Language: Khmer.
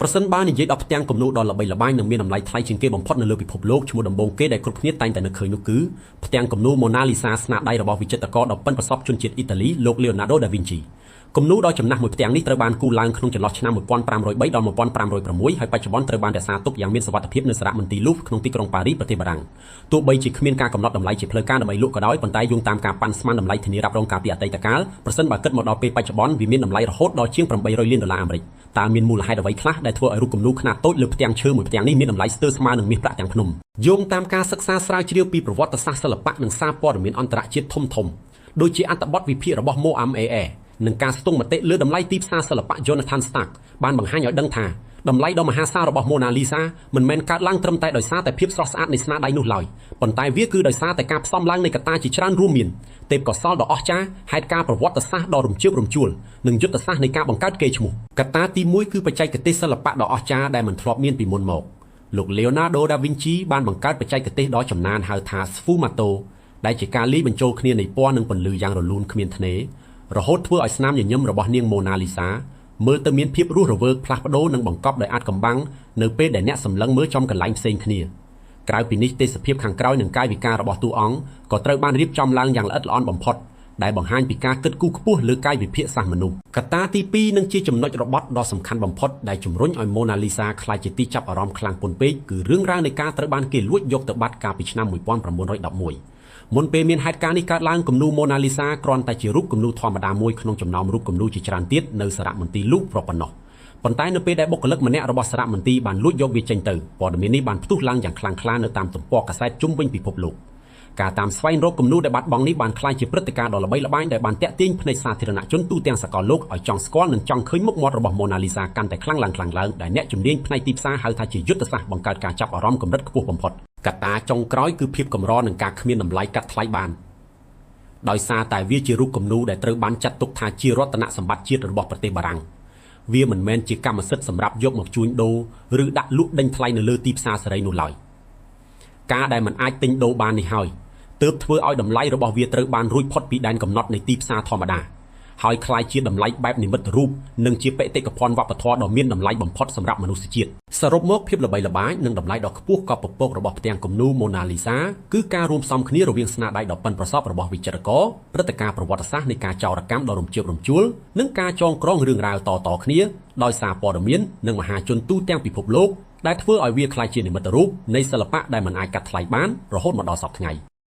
ប្រសិនបើនិយាយដល់ផ្ទាំងគំនូរដ៏ល្បីល្បាញនិងមានតម្លៃថ្លៃជាងគេបំផុតនៅលើពិភពលោកឈ្មោះដំបូងគេដែលគ្រប់គ្នាតែងតែនឹកឃើញនោះគឺផ្ទាំងគំនូរ Mona Lisa ស្នាដៃរបស់វិចិត្រករដ៏ប៉ិនប្រសប់ជនជាតិអ៊ីតាលីលោក Leonardo da Vinci គំនូរដ៏ចំណាស់មួយផ្ទាំងនេះត្រូវបានគូរឡើងក្នុងចន្លោះឆ្នាំ1503ដល់1506ហើយបច្ចុប្បន្នត្រូវបានរក្សាទុកយ៉ាងមានសុវត្ថិភាពនៅសារមន្ទីរ Louvre ក្នុងទីក្រុងប៉ារីសប្រទេសបារាំងទោះបីជាគ្មានការកំណត់តម្លៃជាផ្លូវការដើម្បីលក់ក៏ដោយប៉ុន្តែយោងតាមការប៉ាន់ស្មានតម្លៃធានារ៉ាប់រងកាលពីអតីតកាលប្រសិនបើគិតមកដល់ពេលបច្ចុប្បន្នវាមានតម្លៃរហូតដល់ជាង$800 លានអាមេរិកតើមានមូលហេតុអ្វីខ្លះដែលធ្វើឲ្យរូបគំនូរខ្នាតតូចលើផ្ទាំងឈើមួយផ្ទាំងនេះមានតម្លៃស្ទើរស្មើនឹងមាសប្រាក់ទាំងភ្នំយោងតាមការសិក្សាស្រាវជ្រាវពីប្រវត្តិសាស្ត្រសិល្បៈនិងសារព័ត៌មានអន្តរជាតិធំដូចជាអត្ថបទវិភាគរបស់ MoMA និងការស្ទង់មតិលើតម្លៃទីផ្សារសិល្បៈ Jonathan Stark បានបង្ហាញឲ្យដឹងថាតម្លៃដ៏មហាសាលរបស់ Mona Lisa មិនមែនកើតឡើងត្រឹមតែដោយសារតែភាពស្រស់ស្អាតនៃស្នាដៃនោះឡើយប៉ុន្តែវាគឺដោយសារតែការផ្សំឡើងនៃកត្តាជាច្រើនរួមមានទេពកោសល្យដ៏អស្ចារ្យហេតុការណ៍ប្រវត្តិសាស្ត្រដ៏រំជើបរំជួលនិងយុទ្ធសាស្ត្រនៃការបង្កើតកេរ្តិ៍ឈ្មោះកត្តាទី1គឺបច្ចេកទេសសិល្បៈដ៏អស្ចារ្យដែលមិនធ្លាប់មានពីមុនមកលោក Leonardo da Vinci បានបង្កើតបច្ចេកទេសដ៏ចំណានហៅថា Sfumato ដែលជាការលាយបញ្ចូលគ្នានៃពណ៌និងពន្លឺយ៉ាងរលូនគ្មានធ្នែរហូតធ្វើឲ្យស្នាមញញឹមរបស់នាង Mona Lisa មើលទៅមានភាពរស់រវើកផ្លាស់ប្ដូរនិងបង្កប់ដោយអាចកំបាំងនៅពេលដែលអ្នកសម្លឹងមើលចំកន្លែងផ្សេងគ្នាក្រៅពីនេះទេសភាពខាងក្រោយនិងកាយវិការរបស់តួអង្គក៏ត្រូវបានរៀបចំឡើងយ៉ាងល្អិតល្អន់បំផុតដែលបង្ហាញពីការគិតគូរខ្ពស់លើកាយវិភាគសាស្ត្រមនុស្សកត្តាទី2និងជាចំណុចរបត់ដ៏សំខាន់បំផុតដែលជំរុញឲ្យ Mona Lisa ក្លាយជាទីចាប់អារម្មណ៍ខ្លាំងពន់ពេកគឺរឿងរ៉ាវនៃការត្រូវបានគេលួចយកទៅបាត់កាលពីឆ្នាំ1911មុនពេលមានហេតុការណ៍នេះកើតឡើងគំនូរ Mona Lisa គ្រាន់តែជារូបគំនូរធម្មតាមួយក្នុងចំណោមរូបគំនូរជាច្រើនទៀតនៅសារមន្ទីរ Louvre ប៉ុណ្ណោះប៉ុន្តែនៅពេលដែលបុគ្គលិកម្នាក់របស់សារមន្ទីរបានលួចយកវាចេញទៅព័ត៌មាននេះបានផ្ទុះឡើងយ៉ាងខ្លាំងក្លានៅតាមទំព័រកាសែតជុំវិញពិភពលោកការតាមស្វែងរកគំនូរដែលបាត់បង់នេះបានក្លាយជាព្រឹត្តិការណ៍ដ៏ល្បីល្បាញដែលបានទាក់ទាញភ្នែកសាធារណជនទូទាំងសកលលោកឲ្យចង់ស្គាល់និងចង់ឃើញមុខមាត់របស់ Mona Lisa កាន់តែខ្លាំងឡើងដែលអ្នកជំនាញផ្នែកទីផ្សារហៅថាជាយុទ្ធសាស្ត្របង្កើតការចាប់អារម្មណ៍កម្រិតខ្ពស់បំផុតកត្តាចុងក្រោយគឺភាពកម្រនិងការគ្មានតម្លៃកាត់ថ្លៃបានដោយសារតែវាជារូបគំនូរដែលត្រូវបានចាត់ទុកថាជារតនសម្បត្តិជាតិរបស់ប្រទេសបារាំងវាមិនមែនជាកម្មសិទ្ធិសម្រាប់យកមកជួញដូរឬដាក់លក់ដេញថ្លៃនៅលើទីផ្សារសេរីនោះឡើយការដែលมันអាចទិញដូរបាននេះហើយទើបធ្វើឲ្យតម្លៃរបស់វាត្រូវបានរួចផុតពីដែនកំណត់នៃទីផ្សារធម្មតាហើយคล้ายជាតម្លៃបែបនិមិត្តរូបនិងជាបេតិកភណ្ឌវប្បធម៌ដ៏មានតម្លៃបំផុតសម្រាប់មនុស្សជាតិសរុបមកភាពល្បីល្បាញនិងតម្លៃដ៏ខ្ពស់ក៏ពពករបស់ផ្ទាំងគំនូរ Mona Lisa គឺការរួមផ្សំគ្នារវាងស្នាដៃដ៏ប៉ិនប្រសប់របស់វិចិត្រករព្រឹត្តិការណ៍ប្រវត្តិសាស្ត្រនៃការចោរកម្មដ៏រំជើបរំជួលនិងការចងក្រងរឿងរ៉ាវតគ្នាដោយសារព័ត៌មាននិងមហាជនទូទាំងពិភពលោកដែលធ្វើឲ្យវាក្លាយជានិមិត្តរូបនៃសិល្បៈដែលមិនអាចកាត់ថ្លៃបានរហូតមកដល់សព្វថ្ងៃ